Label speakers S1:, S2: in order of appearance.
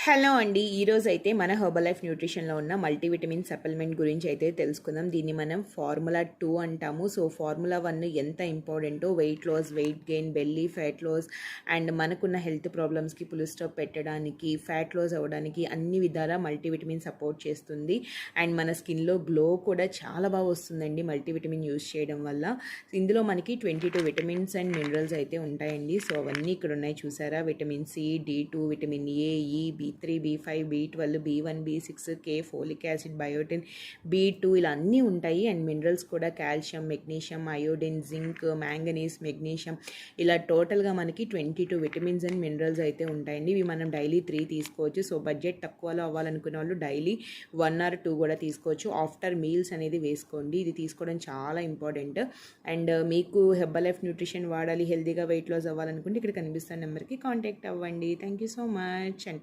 S1: Hello అండి. ఈరోజు అయితే మన హెర్బల్ లైఫ్ న్యూట్రిషన్లో ఉన్న మల్టీవిటమిన్ సప్లిమెంట్ గురించి అయితే తెలుసుకుందాం. దీన్ని మనం ఫార్ములా 2 అంటాము. సో ఫార్ములా 1 ఎంత ఇంపార్టెంటో weight loss, weight gain, belly fat loss and మనకున్న హెల్త్ ప్రాబ్లమ్స్కి ఫుల్ స్టాప్ పెట్టడానికి, ఫ్యాట్ లాస్ అవ్వడానికి అన్ని విధాల మల్టీవిటమిన్ సపోర్ట్ చేస్తుంది. అండ్ మన స్కిన్లో గ్లో కూడా చాలా బాగా వస్తుందండి మల్టీవిటమిన్ యూస్ చేయడం వల్ల. ఇందులో మనకి 22 విటమిన్స్ అండ్ మినరల్స్ అయితే ఉంటాయండి. సో అవన్నీ ఇక్కడ ఉన్నాయి చూసారా. Vitamin C, D2, vitamin A, ఈ, B3, B5, B12, B1, B6, K, folic acid, biotin, B2 ఇలా అన్నీ ఉంటాయి. అండ్ మినరల్స్ కూడా calcium, magnesium, iodine, zinc, manganese, magnesium ఇలా టోటల్గా మనకి 22 విటమిన్స్ అండ్ మినరల్స్ అయితే ఉంటాయండి. ఇవి మనం డైలీ 3 తీసుకోవచ్చు. సో బడ్జెట్ తక్కువలో అవ్వాలనుకునే వాళ్ళు డైలీ 1 or 2 కూడా తీసుకోవచ్చు. ఆఫ్టర్ మీల్స్ అనేది వేసుకోండి. ఇది తీసుకోవడం చాలా ఇంపార్టెంట్. అండ్ మీకు హెర్బల్ లైఫ్ న్యూట్రిషన్ వాడాలి, హెల్తీగా వెయిట్ లాస్ అవ్వాలనుకుంటే ఇక్కడ కనిపిస్తున్న నెంబర్కి కాంటాక్ట్ అవ్వండి. Thank you so much. And